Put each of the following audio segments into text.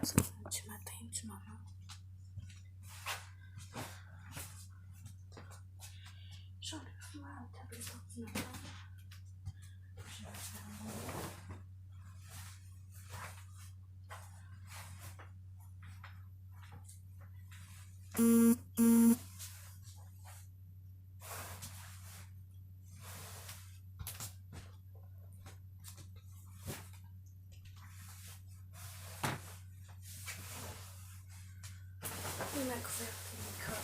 ça du matin, du moment. J'enlève ma tablette d'ordinateur. Je vais faire ma couverture de micro.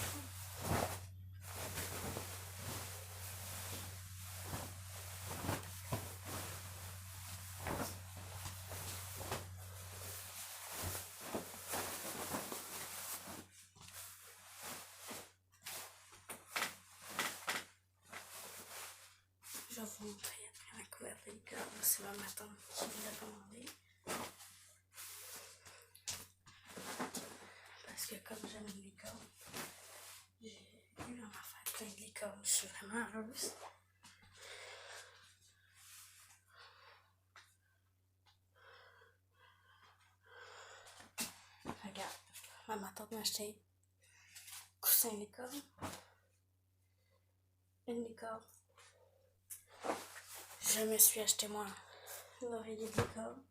Je vais vous montrer après ma couverture de micro. C'est ma tante qui me l'a commandé. Parce que comme j'aime les licornes, j'ai eu en faire plein de licornes. Je suis vraiment heureuse. Regarde, ma tante m'a acheté coussin licorne, une licorne. Je me suis acheté moi l'oreiller de licorne.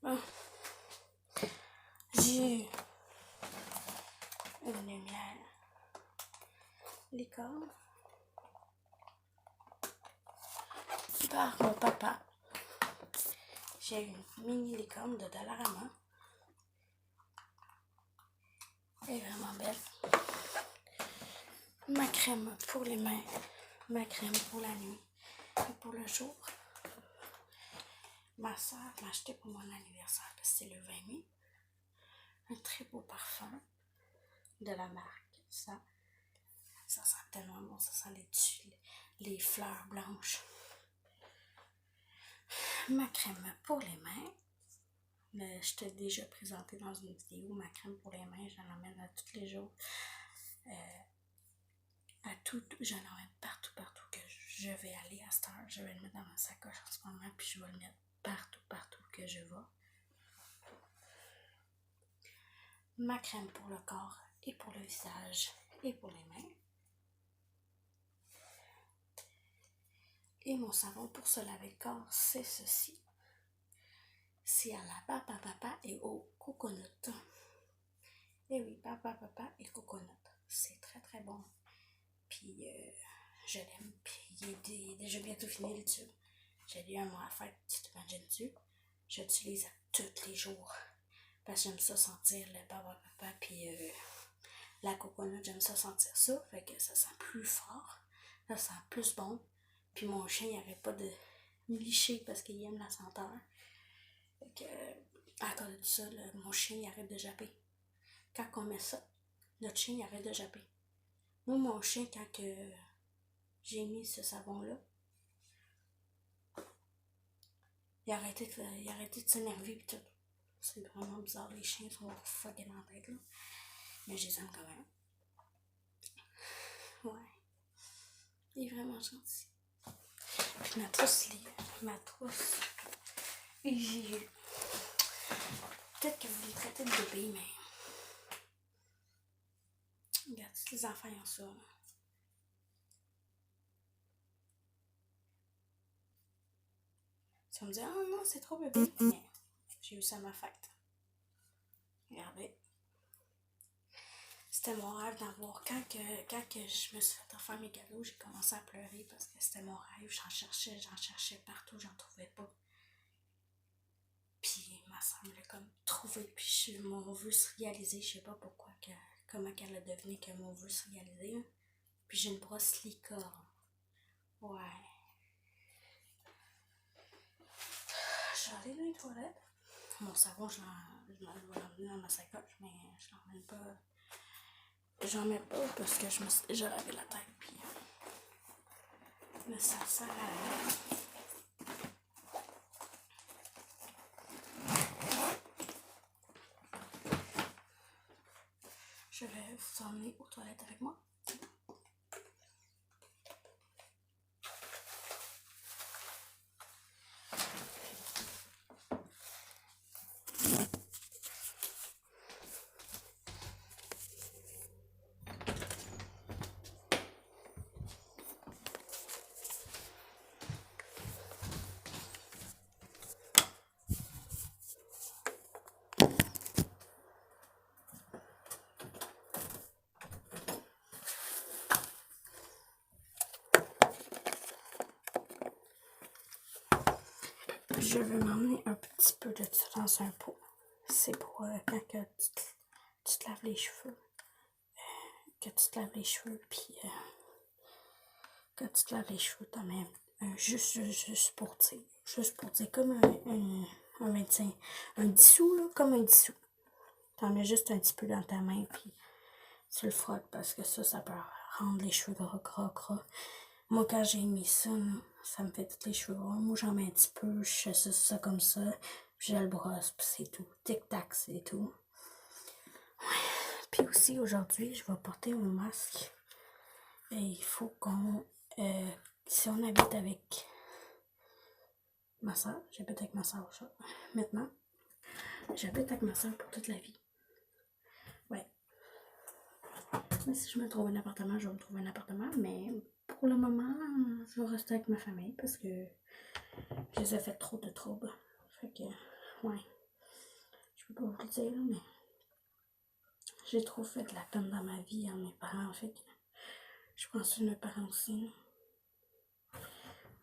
Bon. J'ai eu une lumière licorne par mon papa. J'ai une mini licorne de Dollarama. Elle est vraiment belle. Ma crème pour les mains, ma crème pour la nuit et pour le jour. Ma soeur m'a acheté pour mon anniversaire parce que c'est le 20 mai. Un très beau parfum de la marque. Ça sent tellement bon. Ça sent les fleurs blanches. Ma crème pour les mains. Je t'ai déjà présenté dans une vidéo ma crème pour les mains. J'en emmène à tous les jours. J'en emmène partout que je vais aller à cette heure. Je vais le mettre dans ma sacoche en ce moment. Puis je vais le mettre partout que je vais. Ma crème pour le corps et pour le visage et pour les mains. Et mon savon pour se laver le corps, c'est ceci. C'est à la papa et au coconut. Et oui, papa et coconut. C'est très très bon. Puis je l'aime. Puis il est déjà bientôt fini le tube. J'ai eu un mois à faire, tu t'imagines-tu? J'utilise tous les jours. Parce que j'aime ça sentir le papa puis la coconut, j'aime ça sentir ça. Fait que ça sent plus fort. Ça sent plus bon. Puis mon chien, il n'arrête pas de me licher parce qu'il aime la senteur. Fait que, à cause de ça, mon chien, il arrête de japper. Quand on met ça, notre chien, il arrête de japper. Moi, mon chien, quand j'ai mis ce savon-là, il a arrêté de s'énerver pis tout. C'est vraiment bizarre, les chiens sont fucking en tête, là. Mais je les aime quand même. Ouais. Il est vraiment gentil. Puis ma trousse, j'ai eu. Peut-être que vous les traitez de bébé, mais. Regarde, les enfants ils ont ça, là. Tu vas me dire, oh non, c'est trop bébé. Mais j'ai eu ça à ma fête. Regardez. C'était mon rêve d'avoir. Quand que je me suis fait offrir mes cadeaux, j'ai commencé à pleurer parce que c'était mon rêve. J'en cherchais partout, j'en trouvais pas. Puis ma soeur me l'a comme trouvé. Puis mon vœu se réalisait. Je sais pas pourquoi, comment qu'elle a deviné que mon vœu se réalisait. Puis j'ai une brosse licorne. Ouais. Je vais aller dans les toilettes. Mon savon, je vais l'emmener dans ma sacoche, mais je l'emmène pas. J'en mets pas parce que je me suis déjà lavé la tête. Puis, mais ça sert à rien. vais vous emmener aux toilettes avec moi. Je vais m'emmener un petit peu de ça dans un pot. C'est pour quand que tu te laves les cheveux. Que tu te laves les cheveux, puis quand tu te laves les cheveux, t'en mets juste pour dire, comme un médecin. Un dissous, là, comme un dissous. T'en mets juste un petit peu dans ta main, puis tu le frottes, parce que ça peut rendre les cheveux gras. Moi, quand j'ai mis ça, là, ça me fait tous les cheveux gras. Moi, j'en mets un petit peu, je fais ça comme ça, puis je le brosse, puis c'est tout. Tic-tac, c'est tout. Ouais. Puis aussi, aujourd'hui, je vais porter mon masque. Et il faut qu'on... si on habite avec ma soeur, j'habite avec ma soeur maintenant, j'habite avec ma soeur pour toute la vie. Ouais. Mais si je me trouve un appartement, je vais me trouver un appartement, mais pour le moment, je vais rester avec ma famille parce que je les ai fait trop de troubles. Fait que, ouais. Je peux pas vous le dire, mais j'ai trop fait de la peine dans ma vie à mes parents. Fait que je pense que mes parents aussi.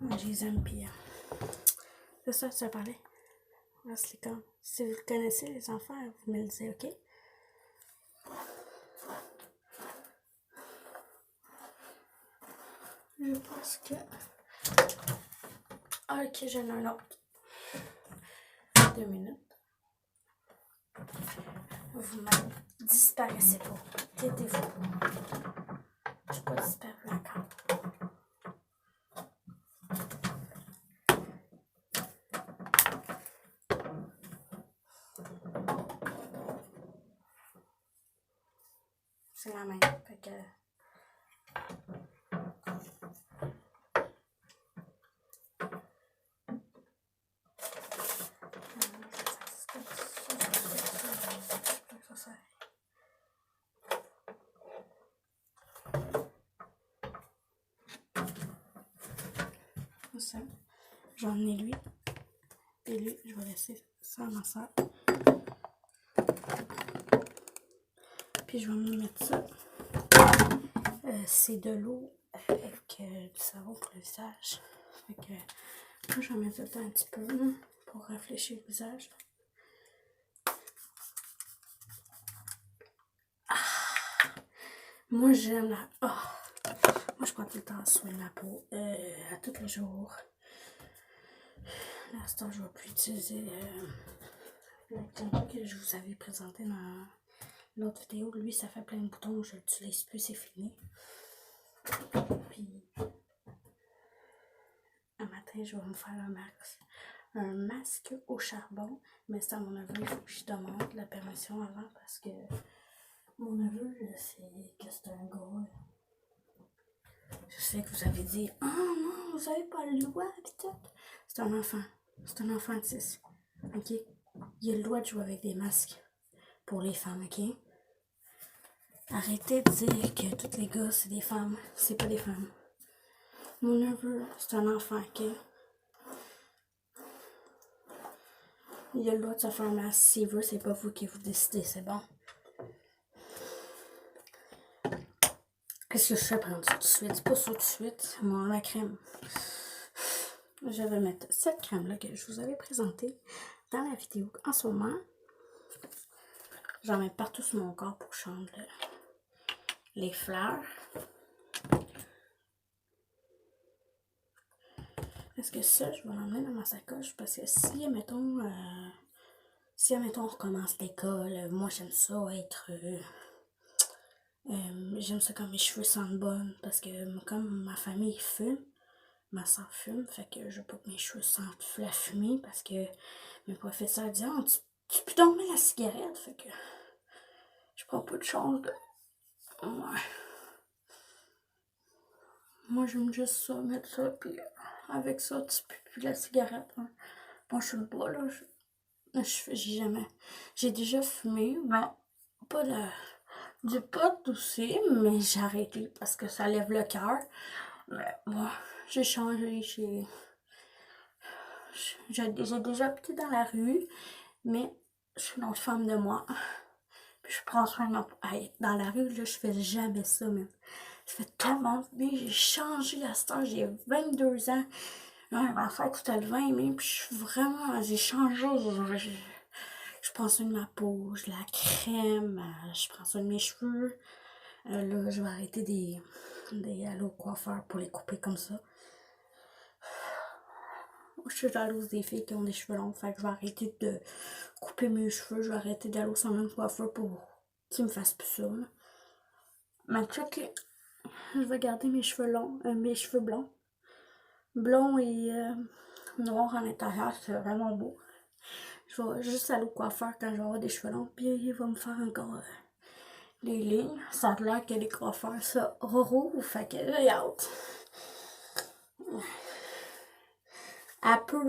Ouais, je les aime, puis c'est ça que tu as parlé. C'est comme, si vous connaissez les enfants, vous me le dites, ok? Je pense que... Ah, ok, j'en ai un autre. 2 minutes. Vous ne disparaissez pas. Taisez-vous. Je ne suis pas disparu encore. C'est la même. Fait que... Ça. J'en ai lui. Et lui, je vais laisser ça à ma soeur. Puis je vais me mettre ça. C'est de l'eau avec du savon pour le visage. Fait que moi, je vais mettre ça un petit peu là, pour rafraîchir le visage. Moi, j'aime la... Oh. Moi, je prends tout le temps soin de la peau. À tous les jours. L'instant, je ne vais plus utiliser le crème que je vous avais présenté dans l'autre vidéo. Lui, ça fait plein de boutons. Je l'utilise plus, c'est fini. Puis, un matin, je vais me faire un masque au charbon. Mais c'est à mon neveu, il faut que je demande la permission avant parce que mon neveu, c'est un gars. Je sais que vous avez dit, oh non, vous n'avez pas le droit, pis tout. C'est un enfant. C'est un enfant de 6. Ok? Il a le droit de jouer avec des masques pour les femmes, ok? Arrêtez de dire que tous les gars, c'est des femmes. C'est pas des femmes. Mon neveu, c'est un enfant, ok? Il a le droit de se faire un masque s'il veut, c'est pas vous qui vous décidez, c'est bon? Qu'est-ce que je fais prendre ça tout de suite? C'est pas ça tout de suite. Moi, la crème. Je vais mettre cette crème-là que je vous avais présentée dans la vidéo en ce moment. J'en mets partout sur mon corps pour changer les fleurs. Est-ce que ça, je vais l'emmener dans ma sacoche? Parce que si, admettons, on recommence l'école, moi, j'aime ça être... j'aime ça quand mes cheveux sentent bon. Parce que comme ma famille fume, ma soeur fume, fait que je veux pas que mes cheveux sentent la fumée. Parce que mes professeurs disent, oh, tu peux dormir la cigarette. Fait que je prends pas de chance Ouais. Moi, j'aime juste ça, mettre ça, puis avec ça, tu peux plus la cigarette. Hein. Moi, je fume pas, là. J'ai jamais. J'ai déjà fumé, mais pas de. Du pot aussi, mais j'ai arrêté parce que ça lève le cœur. Mais moi, j'ai changé. J'ai déjà pété dans la rue, mais je suis une autre femme de moi. Puis je prends soin de ma... Hey, dans la rue, là, je fais jamais ça, même. Ça fait tellement bien. J'ai changé à cette heure. J'ai 22 ans. Là, ma fête, c'était le 20 mai. Puis je suis vraiment... J'ai changé. Je prends soin de ma peau. Je la crème. Je prends soin de mes cheveux. Là, je vais arrêter aller au coiffeur pour les couper comme ça. Je suis jalouse des filles qui ont des cheveux longs. Fait que je vais arrêter de couper mes cheveux. Je vais arrêter d'aller au salon de coiffeur pour qu'ils me fassent plus ça. Là. Mais check, je vais garder mes cheveux longs, mes cheveux blonds. Blond et noir en intérieur, c'est vraiment beau. Je vais juste aller au coiffeur quand je vais avoir des cheveux longs. Puis il va me faire encore les lignes. Ça a l'air que les coiffeurs, ça rouvre. Fait que j'ai hâte. À peu,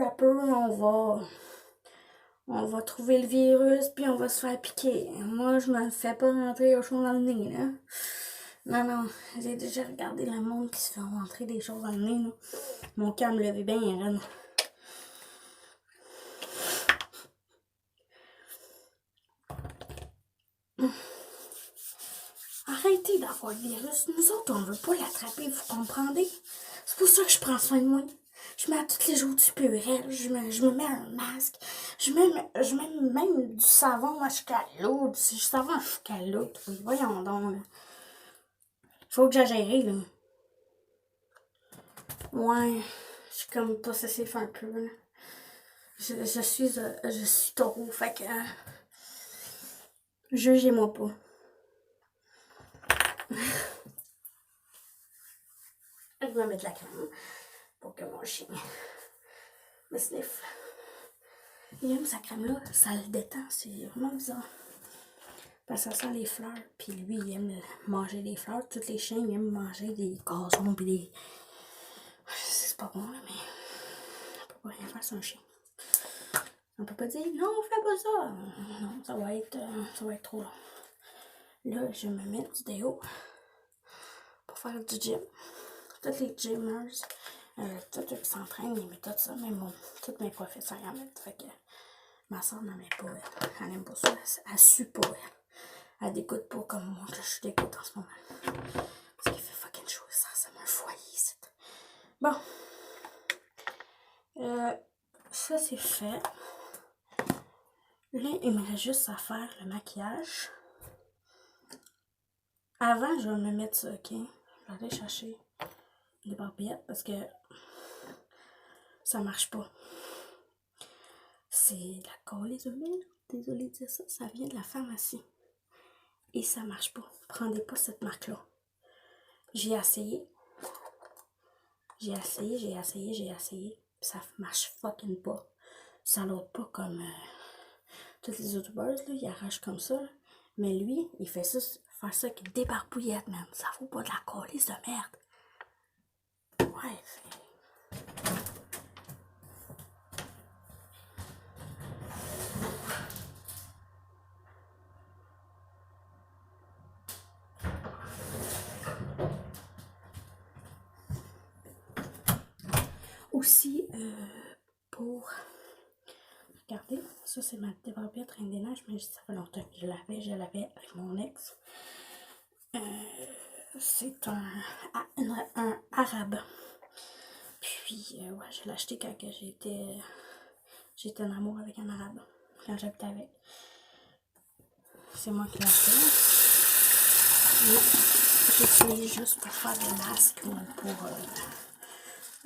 on va trouver le virus, puis on va se faire piquer. Moi, je me fais pas rentrer aux choses dans le nez, là. Non, j'ai déjà regardé le monde qui se fait rentrer des choses dans le nez, là. Mon cœur me levait bien, Ren. Arrêtez d'avoir le virus. Nous autres, on veut pas l'attraper, vous comprenez? C'est pour ça que je prends soin de moi. Je mets à tous les jours du purel, je me mets un masque, je mets même du savon jusqu'à l'eau, du savon jusqu'à l'eau. Voyons donc, là. Faut que j'agère, là. Ouais, je suis comme possessif un peu, là. Je suis taureau, fait que... jugez-moi pas. Je vais mettre la crème pour que mon chien me sniff. Il aime sa crème-là, ça le détend, c'est vraiment bizarre. Parce que ça sent les fleurs, puis lui, il aime manger des fleurs. Tous les chiens, ils aiment manger des gazons, puis des... C'est pas bon, là, mais... On peut pas rien faire sans un chien. On peut pas dire, non, fais pas ça. Non, ça va être trop long. Là, je me mets du déo pour faire du gym. Toutes les gymmers, tous ceux qui s'entraînent, ils mettent tout ça. Même tous mes professeurs en mettent. Fait que ma soeur n'en met pas, elle. Elle aime pas ça. Elle suit pas, elle. Elle dégoûte pas comme moi, que je dégoûte en ce moment. Parce qu'il fait fucking chaud, ça m'a un foyer ici. Bon. Ça, c'est fait. Là, il me reste juste à faire le maquillage. Avant, je vais me mettre ça, ok? Je vais aller chercher les barbettes parce que ça marche pas. C'est la colisomie, désolée de dire ça, ça vient de la pharmacie. Et ça marche pas. Prenez pas cette marque-là. J'ai essayé. Ça marche fucking pas. Ça l'autre pas comme tous les autres youtubeurs, là, ils arrachent comme ça. Là. Mais lui, il fait ça, faire ça avec des barbouillettes, man. Ça vaut pas de la colisse de merde. Ouais, aussi, pour... Regardez, ça c'est ma débarbette Reine des Neiges, mais ça fait longtemps que je l'avais avec mon ex. C'est un arabe. Puis, ouais, je l'ai acheté quand j'étais en amour avec un arabe, quand j'habitais avec. C'est moi qui l'ai acheté. J'utilise juste pour faire des masques ou pour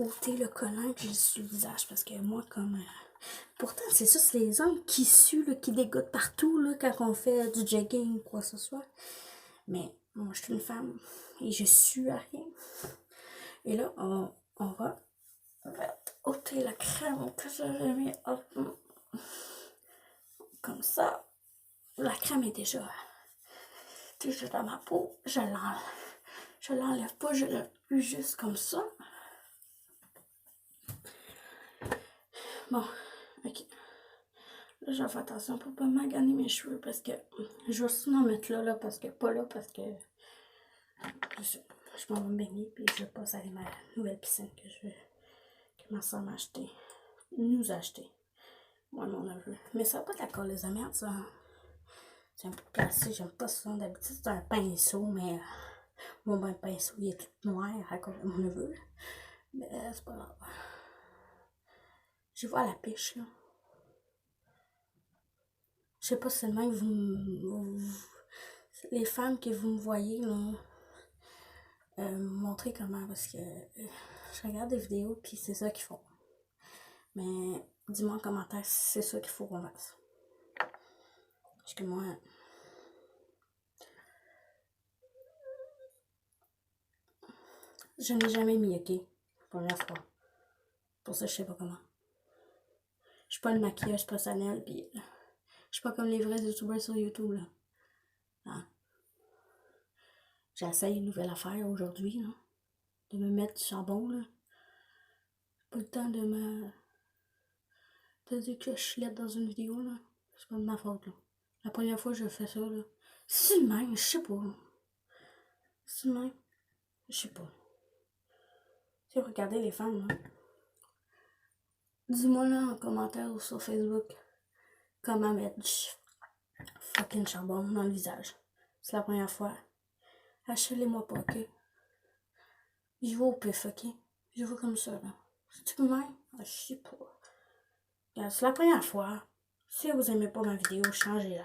ôter le collant que j'ai sur le visage. Parce que moi, comme... pourtant, c'est ça, c'est les hommes qui suent, là, qui dégoûtent partout là, quand on fait du jogging ou quoi que ce soit. Mais moi, je suis une femme et je sue à rien. Et là, on va ôter la crème que j'avais mis. Comme ça. La crème est déjà t-shirt à ma peau, je l'enlève pas, je le plie juste comme ça. Bon, ok. Là, je vais faire attention pour pas maganer mes cheveux parce que je vais sinon mettre là, parce que pas là, parce que je m'en vais me baigner puis je vais pas aller à ma nouvelle piscine que ma soeur m'a acheté. Nous a acheté. Moi et mon neveu. Mais ça va pas de la colle les merde, ça. C'est un peu placé, j'aime pas ça. D'habitude, c'est un pinceau, mais mon pinceau, il est tout noir à cause de mon neveu. Mais c'est pas grave. Je vois la pêche, là. Je sais pas si c'est le même que les femmes que vous me voyez, là, me montrer comment, parce que je regarde des vidéos, puis c'est ça qu'ils font. Mais dis-moi en commentaire si c'est ça qu'il faut qu'on fasse. Parce que moi, je n'ai jamais mis, ok? Première fois. Pour ça, je sais pas comment. Je suis pas le maquillage personnel, puis je suis pas comme les vrais youtubeurs sur YouTube, là. Ah. J'ai essayé une nouvelle affaire aujourd'hui, là. De me mettre du charbon, là. Pas le temps de dire que je suis laide dans une vidéo, là. C'est pas de ma faute, là. La première fois que je fais ça, là. C'est le même, je sais pas. C'est le même. Je sais pas. Si vous regardez les femmes, là. Dis-moi là en commentaire ou sur Facebook comment mettre du fucking charbon dans le visage. C'est la première fois. Achetez-les-moi pas, ok? Je vais au pif, ok? Je vais comme ça, là. C'est-tu le même? Ah, je sais pas. Regarde, c'est la première fois. Si vous aimez pas ma vidéo, changez-la.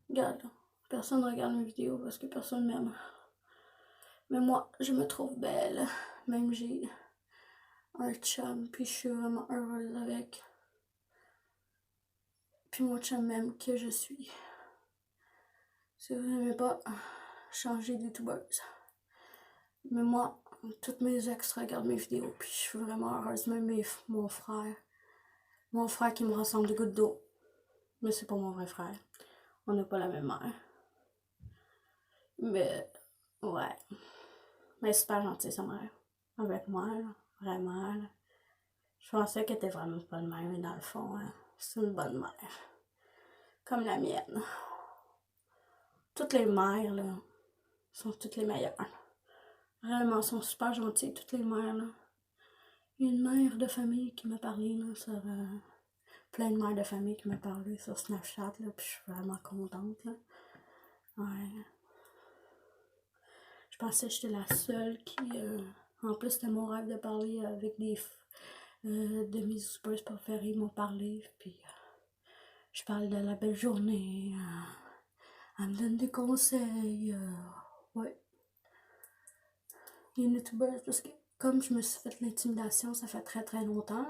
Regarde, là. Personne ne regarde mes vidéos parce que personne m'aime. Mais moi, je me trouve belle. Même j'ai un chum, puis je suis vraiment heureuse avec. Puis mon chum m'aime que je suis. Si vous n'aimez pas, changez de youtubeuse. Mais moi, toutes mes ex regardent mes vidéos, puis je suis vraiment heureuse. Même mon frère. Mon frère qui me ressemble de goutte d'eau. Mais c'est pas mon vrai frère. On n'a pas la même mère. Mais, ouais. Mais super gentille, sa mère. Avec moi, là. Vraiment, là. Je pensais qu'elle était vraiment pas de mère, mais dans le fond, hein, c'est une bonne mère. Comme la mienne. Toutes les mères, là, sont toutes les meilleures. Vraiment, sont super gentilles, toutes les mères, là. Il y a une mère de famille qui m'a parlé, là, sur... plein de mères de famille qui m'a parlé sur Snapchat, là, puis je suis vraiment contente, là. Ouais. Je pensais que j'étais la seule qui... en plus, c'était mon rêve de parler avec des... de mes youtubeurs préférés, ils m'ont parlé, puis... je parle de la belle journée, elle me donne des conseils, ouais. Les youtubeurs, parce que comme je me suis fait l'intimidation, ça fait très très longtemps,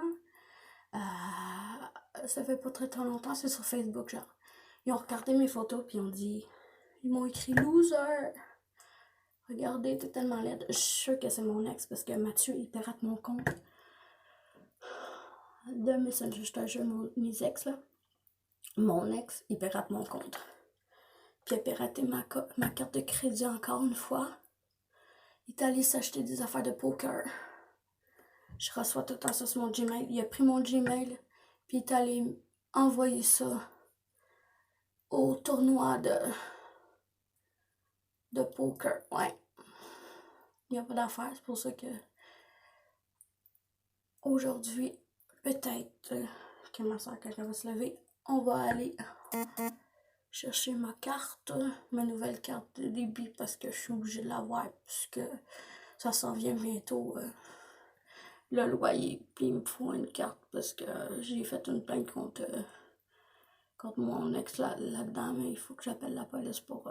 ça fait pas très très longtemps, c'est sur Facebook, genre. Ils ont regardé mes photos, puis ils m'ont écrit « Loser ». Regardez, t'es tellement laide. Je suis sûre que c'est mon ex, parce que Mathieu, il pirate mon compte. De Messenger, je te jure, mes ex, là. Mon ex, il pirate mon compte. Puis il a piraté ma carte de crédit encore une fois. Il est allé s'acheter des affaires de poker. Je reçois tout le temps ça sur mon Gmail. Il a pris mon Gmail, puis il est allé envoyer ça au tournoi de poker. Ouais. Il n'y a pas d'affaires, c'est pour ça que aujourd'hui, peut-être que ma soeur, quand elle va se lever, on va aller chercher ma carte, ma nouvelle carte de débit, parce que je suis obligée de l'avoir, puisque ça s'en vient bientôt. Le loyer, puis il me faut une carte parce que j'ai fait une plainte contre mon ex là-dedans, mais il faut que j'appelle la police pour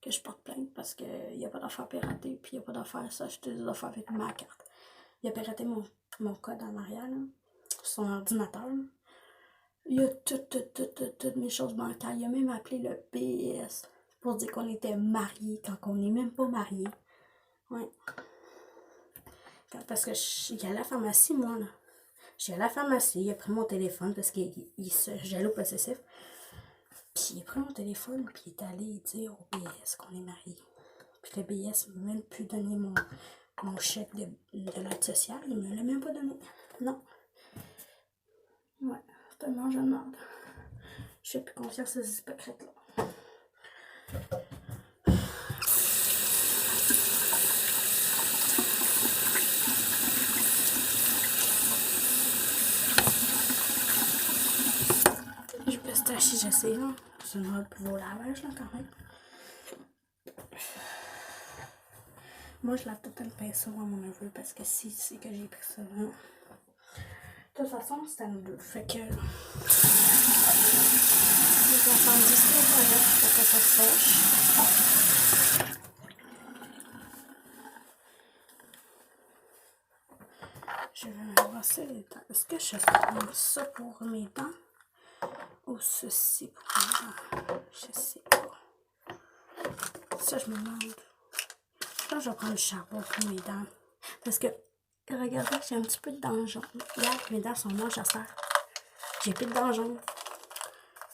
que je porte plainte parce qu'il n'y a pas d'affaires piratées, puis il n'y a pas d'affaires s'acheter des affaires avec ma carte. Il a piraté mon code en arrière, là, sur son ordinateur. Là. Il y a toutes mes choses bancaires. Il a même appelé le PS pour dire qu'on était mariés quand on n'est même pas mariés. Ouais. Parce que j'allais à la pharmacie, moi, là. J'ai à la pharmacie, il a pris mon téléphone parce qu'il est jaloux possessif. il a pris mon téléphone, puis il est allé dire au BS qu'on est mariés. Puis le BS ne m'a même plus donné mon chèque de l'aide sociale. Il me l'a même pas donné. Non. Ouais, c'est un mange de merde. Je fais plus confiance à ces hypocrites-là. Je pistache, j'essaie, là. C'est une robe pour vos lavages, là, quand même. Moi, je lave tout le pinceau à mon neveu parce que si c'est que j'ai pris ça, là. De toute façon, c'est à nous deux. Fait que. Les enfants disent que pour que ça sèche. Je vais me brosser les dents. Est-ce que je prends ça pour mes dents ou ceci pour mes dents? Je sais pas. Ça, je me demande. Je pense que je vais prendre le charbon pour mes dents. Parce que, regardez, j'ai un petit peu de dents jaunes. Regarde, mes dents sont blanches à faire. J'ai plus de dents jaunes.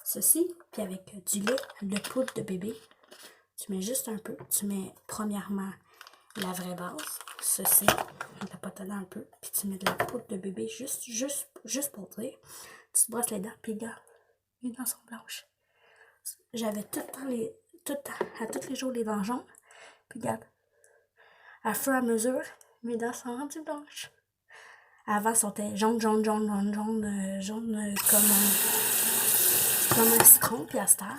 Ceci, puis avec du lait de poudre de bébé. Tu mets juste un peu. Tu mets premièrement la vraie base. Ceci, on t'a pas dedans un peu. Puis tu mets de la poudre de bébé juste pour dire. Tu te brosses les dents, puis regarde, mes dents sont blanches. J'avais à tous les jours les dents jaunes. Puis regarde, à fur et à mesure, mes dents sont rendues blanches. Avant, elles étaient jaune comme un citron, puis à cette heure,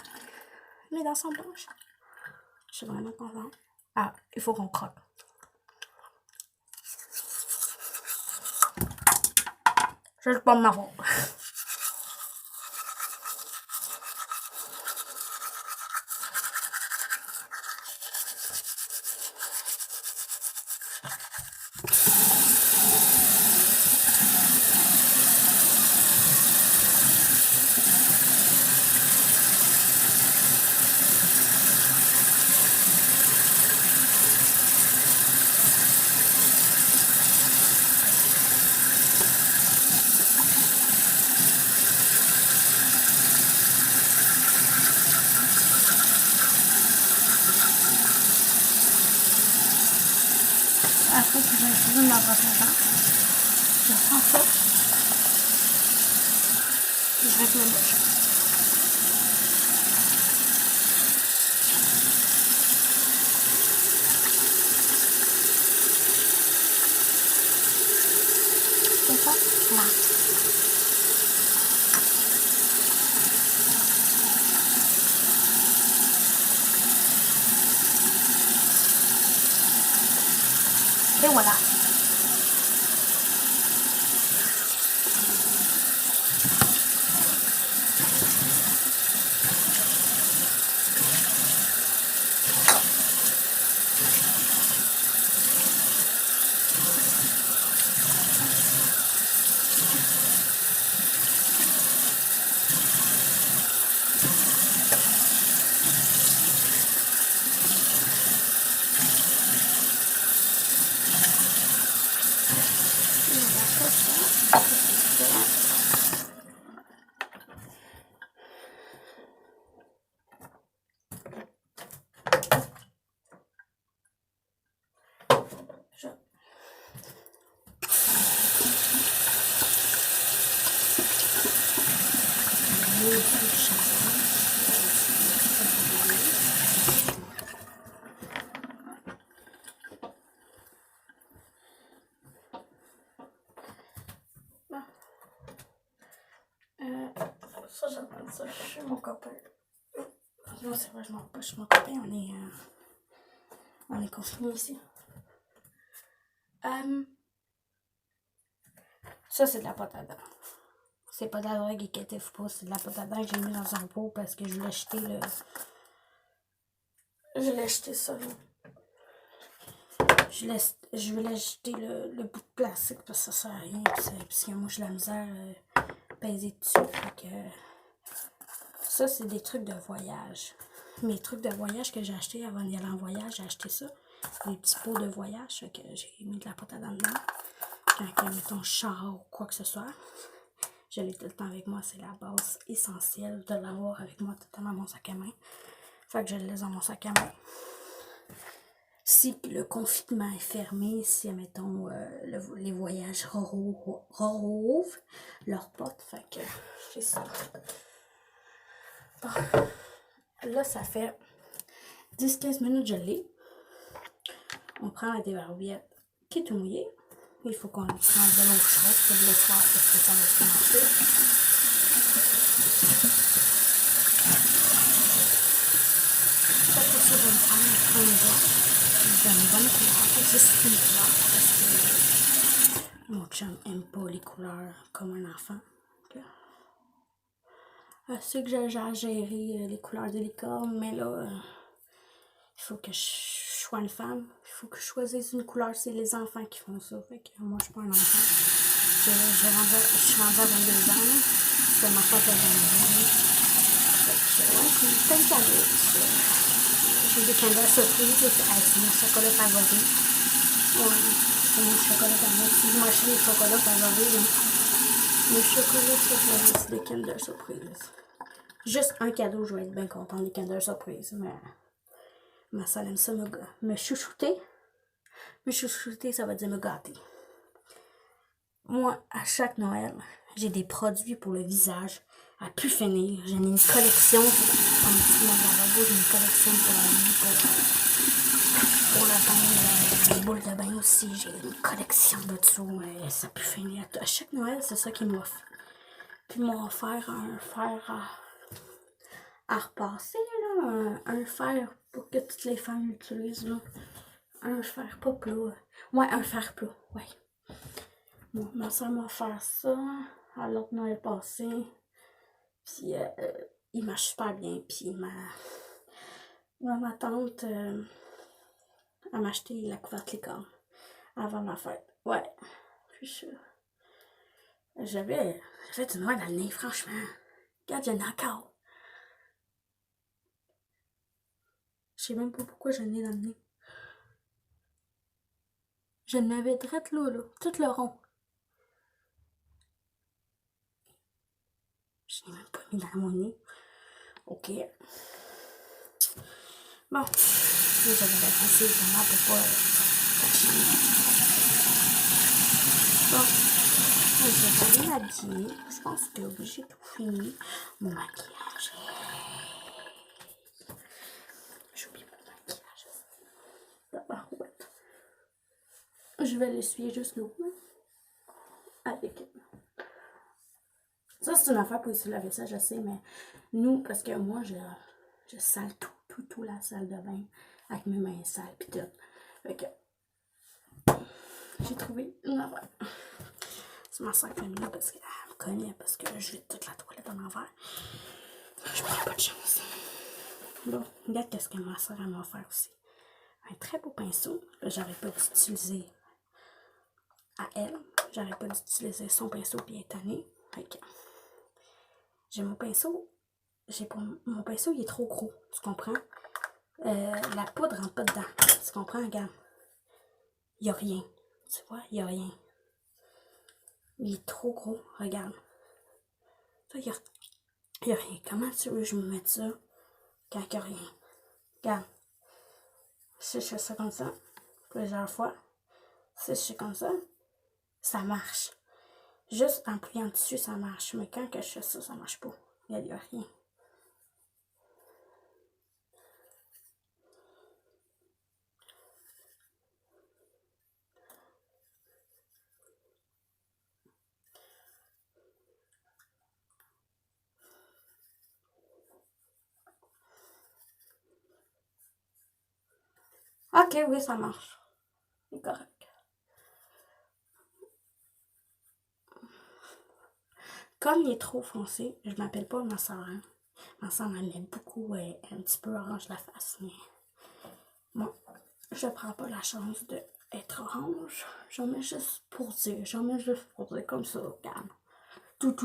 mes dents sont blanches. Je suis vraiment contente. Ah, il faut qu'on croque. Je ne pas me marrer. Après que j'ai fini ma brosse à dents, je prends ça et je règle ma bouche. C'est ça? Là. Et voilà. Ça, j'appelle ça chez mon copain. Non, c'est vrai, je m'en pas chez mon copain. On est confinés ici. Ça, c'est de la pâte à dents. C'est pas de la drogue, inquiétez-vous pas. C'est de la pâte à dents que j'ai mis dans un pot parce que je voulais acheter le. Je voulais acheter ça, là. Je voulais acheter le bout de plastique parce que ça sert à rien. Parce que moi, j'ai la misère à peser dessus. Fait que. Ça, c'est des trucs de voyage. Mes trucs de voyage que j'ai acheté avant d'y aller en voyage, j'ai acheté ça. Des petits pots de voyage. Fait que j'ai mis de la pâte à dents dedans. Quand mettons char ou quoi que ce soit. Je l'ai tout le temps avec moi. C'est la base essentielle de l'avoir avec moi tout le temps dans mon sac à main. Fait que je le laisse dans mon sac à main. Si le confinement est fermé, si, admettons, les voyages rouvrent leurs portes, fait que c'est ça. Bon. Là, ça fait 10-15 minutes que je l'ai. On prend la débarbouillette qui est tout mouillée. Il faut qu'on change de l'eau chaude, pas de l'eau froide parce que ça va se marcher. Ça, c'est ça, je vais me prendre un blanc. Je donne une bonne couleur, juste une couleur parce que mon chum aime pas les couleurs comme un enfant. Je sais que j'ai à gérer les couleurs des licornes, mais là, il faut que je sois une femme. Il faut que je choisisse une couleur. C'est les enfants qui font ça. Fait que moi, je suis pas un enfant. Je suis rendue à 22 ans. C'est ma fête à 22 ans. Fait que, ouais, c'est plein de cadeaux. J'ai des Kinder Surprise. C'est mon chocolat favori. Ouais, c'est mon chocolat favori. Si vous m'achetez des chocolats favoris, mes chocolats favoris, c'est des Kinder Surprise. Juste un cadeau, je vais être bien contente des Kinder Surprise. Mais ma soeur aime ça me chouchouter. Me chouchouter, ça veut dire me gâter. Moi, à chaque Noël, j'ai des produits pour le visage à plus finir. J'ai une collection, comme petit monde lavabo, j'ai une collection pour la bain, les boules de bain aussi. J'ai une collection de dessous, ça peut finir. À chaque Noël, c'est ça qu'ils m'offrent. Puis ils m'ont offert un fer à repasser, là, un fer pour que toutes les femmes utilisent, là. Un fer pas plat. Ouais, un fer plat, ouais. Bon, ma soeur m'a offert ça à l'autre Noël passé. Puis il marche super bien. Puis ma tante elle m'a acheté la couverte licorne avant ma fête. Ouais. Puis j'avais du noir dans le nez, franchement. Regarde, j'en ai encore. Je sais même pas pourquoi j'en ai dans le nez. Je n'avais drette là, tout le rond. Je n'ai même pas mis dans mon nez. Ok. Bon. J'avais pensé vraiment pour pas cacher. Bon. Je vais aller m'habiller. Je pense que j'ai tout fini. Mon maquillage. J'oublie mon maquillage. D'abord, ouais. Je vais l'essuyer juste l'eau. Avec. Ça, c'est une affaire pour essuyer la vaisselle, je sais, mais nous, parce que moi, je sale tout la salle de bain avec mes mains sales pis tout. Fait que j'ai trouvé une affaire. C'est ma soeur Camilla parce qu'elle me connaît, parce que je vide toute la toilette en envers. Je n'ai pas de chance. Bon, regarde qu'est-ce que ma soeur m'a offert aussi. Un très beau pinceau. Là, j'arrête pas d'utiliser à elle. J'arrête pas d'utiliser son pinceau puis elle est tannée. Fait que j'ai mon pinceau. Mon pinceau, il est trop gros. Tu comprends? La poudre rentre pas dedans. Tu comprends? Regarde. Il n'y a rien. Tu vois? Il n'y a rien. Il est trop gros. Regarde. Ça, il n'y a rien. Comment tu veux que je me mette ça quand il n'y a rien? Regarde. Si je fais ça comme ça, plusieurs fois, si je fais comme ça marche. Juste en pliant dessus, ça marche. Mais quand que je fais ça, ça marche pas. Il n'y a rien. Ok, oui, ça marche. C'est correct. Comme il est trop foncé, je m'appelle pas ma soeur. Hein. Ma soeur elle aime beaucoup, un petit peu orange la face, mais moi, je prends pas la chance d'être orange. J'en mets juste pour dire. J'en mets juste pour dire comme ça, regarde. Tout.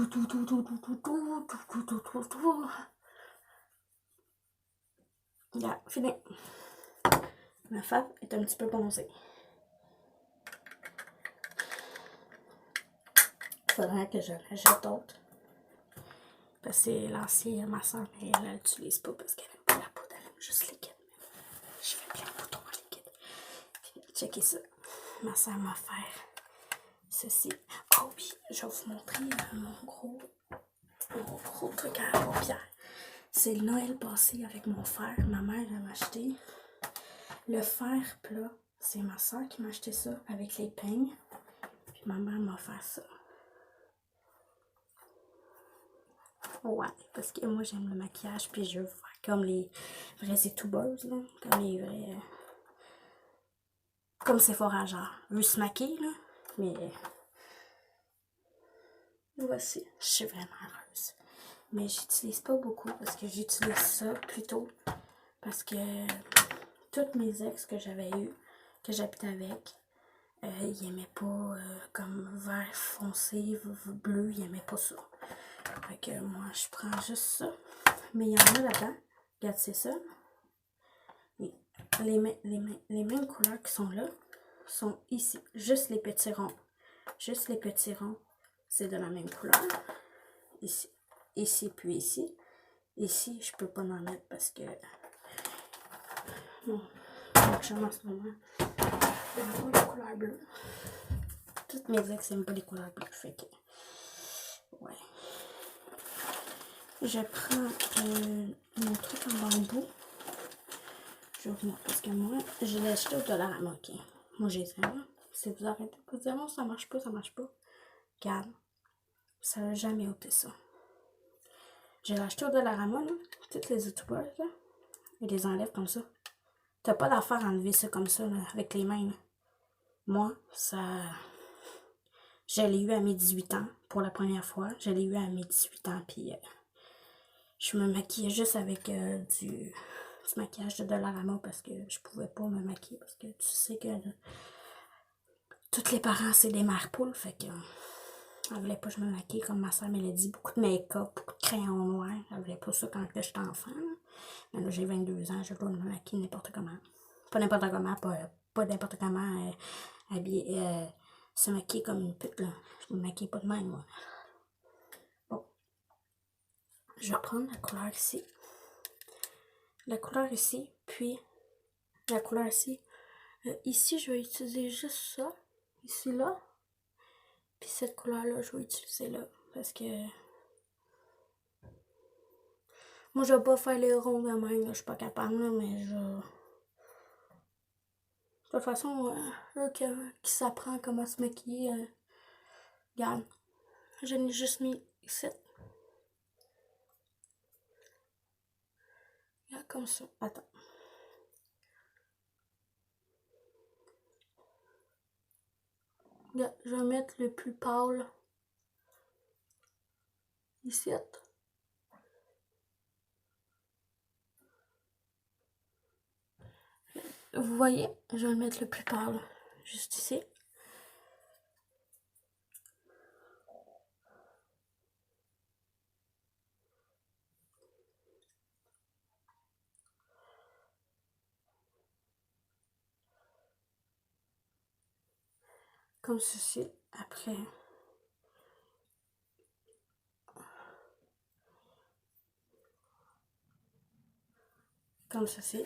Regarde, fini. Ma femme est un petit peu bronzée. Faudrait que je l'achète d'autres. Parce que c'est l'ancien, ma soeur, mais elle l'utilise pas parce qu'elle aime pas la poudre, elle aime juste liquide. Je fais plein de boutons en liquide. Puis, checkez ça. Ma soeur m'a offert ceci. Oh oui, je vais vous montrer mon gros truc à la paupière. C'est le Noël passé avec mon fer. Ma mère m'a acheté le fer plat. C'est ma soeur qui m'a acheté ça avec les peignes. Puis ma mère m'a offert ça. Ouais, parce que moi j'aime le maquillage, puis je veux faire comme les vraies youtubeuses, là. Comme les vrais. Comme Sephora, genre. Je veux se maquiller, là. Mais. Voici. Je suis vraiment heureuse. Mais j'utilise pas beaucoup parce que j'utilise ça plutôt parce que toutes mes ex que j'avais eu, que j'habitais avec, ils aimaient pas comme vert foncé, bleu, ils aimaient pas ça. Fait que moi, je prends juste ça. Mais il y en a là-dedans. Regarde, c'est ça. Et les mêmes couleurs qui sont là sont ici. Juste les petits ronds. Juste les petits ronds, c'est de la même couleur. Ici. Ici, puis ici. Ici, je peux pas en mettre parce que... Bon, je en ce moment. Il pas de couleur bleue. Toutes mes ex n'aiment pas les couleurs bleues. Fait que... Ouais. Je prends mon truc en bambou. Je vais vous montrer parce que moi, je l'ai acheté au Dollarama, ok. Moi, j'ai ça. Si vous arrêtez de vous dire, non, ça marche pas, ça marche pas. Regarde, ça n'a jamais ôté ça. Je l'ai acheté au Dollarama, là. Toutes les youtubeurs, là, ils les enlèvent comme ça. T'as pas d'affaire à enlever ça comme ça, là, avec les mains, là. Moi, ça... Je l'ai eu à mes 18 ans, pour la première fois. Je l'ai eu à mes 18 ans, puis je me maquillais juste avec du maquillage de Dollarama parce que je pouvais pas me maquiller, parce que tu sais que tous les parents, c'est des mères poules, fait que elle voulait pas que je me maquille comme ma soeur me l'a dit, beaucoup de make-up, beaucoup de crayons noirs, elle voulait pas ça quand j'étais enfant, là. Mais là, j'ai 22 ans, j'ai le droit de me maquiller n'importe comment. Pas n'importe comment, pas n'importe comment habiller, se maquiller comme une pute, là. Je me maquille pas de même, moi. Bon. Je vais prendre la couleur ici. La couleur ici, puis la couleur ici. Ici, je vais utiliser juste ça. Ici, là. Puis cette couleur-là, je vais utiliser là. Parce que... Moi, je vais pas faire les ronds de même. Là. Je suis pas capable, là, mais je... De toute façon, là, qui s'apprend comment se maquiller, regarde. Je l'ai juste mis ici. Regarde comme ça. Attends. Regarde, je vais mettre le plus pâle. Ici. Vous voyez, je vais le mettre le plus pâle. Juste ici. Comme ceci. Après... Comme ceci.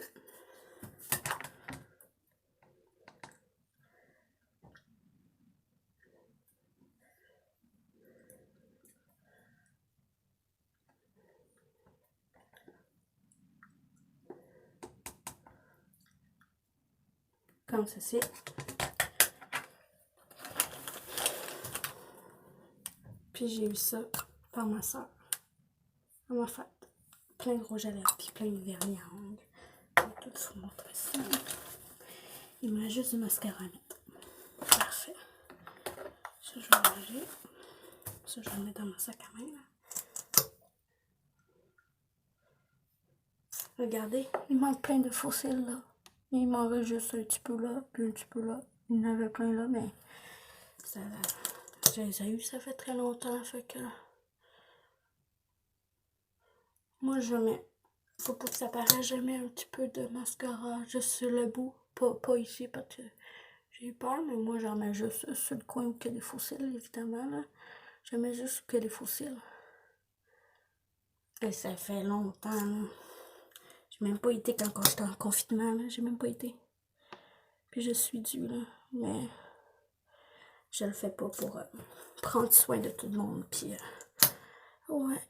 Comme ceci. Puis j'ai eu ça par ma soeur. Elle m'a fait plein de rouge à lèvres puis plein de vernis à ongles. Je vais tout vous montrer ça. Il me reste juste du mascara à mettre. Parfait. Ça, je vais ranger. Ça, je vais le mettre dans mon sac à main. Là. Regardez, il manque plein de fossiles là. Il m'en reste juste un petit peu là, puis un petit peu là. Il y en avait plein là, mais ça, je les ai eu, ça fait très longtemps, fait que... Moi, je mets... Faut pas que ça paraisse, je mets un petit peu de mascara juste sur le bout. Pas ici, parce que j'ai eu peur, mais moi, j'en mets juste sur le coin où il y a des fossiles, évidemment, là. J'aimais juste que les fossiles. Et ça fait longtemps, là. J'ai même pas été quand j'étais en confinement, là. J'ai même pas été. Puis je suis due, là. Mais je le fais pas pour prendre soin de tout le monde. Puis, ouais.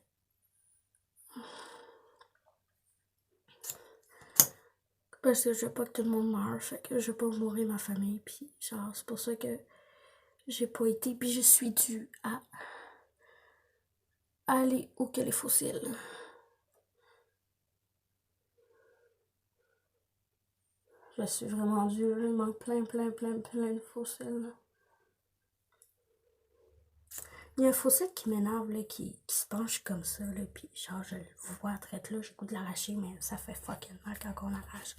Parce que je veux pas que tout le monde meure. Fait que je veux pas mourir ma famille. Puis, genre, c'est pour ça que j'ai pas été. Puis, je suis due à aller où que les fossiles. Je suis vraiment due. Il manque plein de fossiles. Il y a un fossile qui m'énerve, là, qui se penche comme ça, là, puis genre, je le vois traite là, j'ai le goût de l'arracher, mais ça fait fucking mal quand on l'arrache.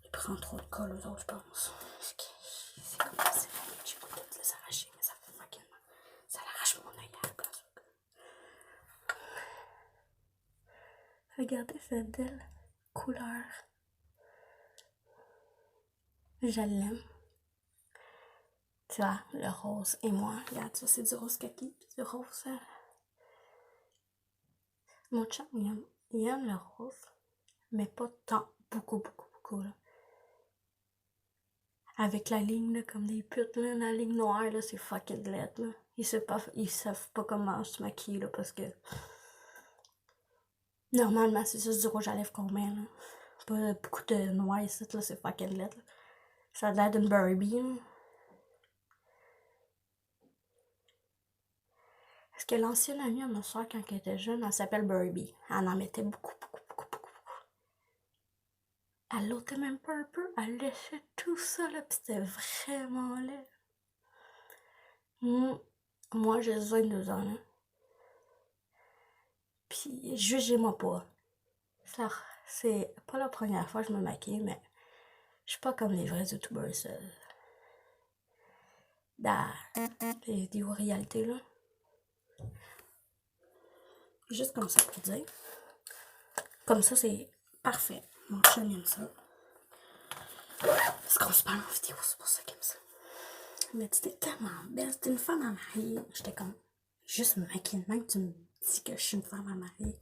Il prend trop de colle aux autres, je pense. C'est comme ça, j'ai le goût de les arracher, mais ça fait fucking mal. Ça l'arrache mon œil à la place. Regardez cette belle couleur. Je l'aime. Tu vois, le rose et moi, regarde ça, c'est du rose kaki, du rose. Mon chum, il aime le rose, mais pas tant, beaucoup, là. Avec la ligne, là, comme des putes, là, la ligne noire, là, c'est fucking laid, là. Ils savent pas comment se maquiller, là, parce que... Normalement, c'est juste du rouge à lèvres qu'on met, là. Pas beaucoup de noir ici, là, c'est fucking laid, là. Ça a l'air d'une Barbie, là. Parce que l'ancienne amie à ma soeur, quand elle était jeune, elle s'appelle Barbie. Elle en mettait beaucoup. Elle l'ôtait même pas un peu, elle laissait tout ça, là, pis c'était vraiment laid. Moi, j'ai 22 ans, là. Pis, jugez-moi pas. Ça, c'est pas la première fois que je me maquille, mais je suis pas comme les vrais youtubeurs, dans les vidéos réalité, là. Juste comme ça pour dire. Comme ça, c'est parfait. Mon chum aime ça. Parce qu'on se parle en vidéo, c'est pour ça qu'il aime ça. Mais tu t'es tellement belle, t'es une femme à marier. J'étais comme, juste me maquiller de même, tu me dis que je suis une femme à marier.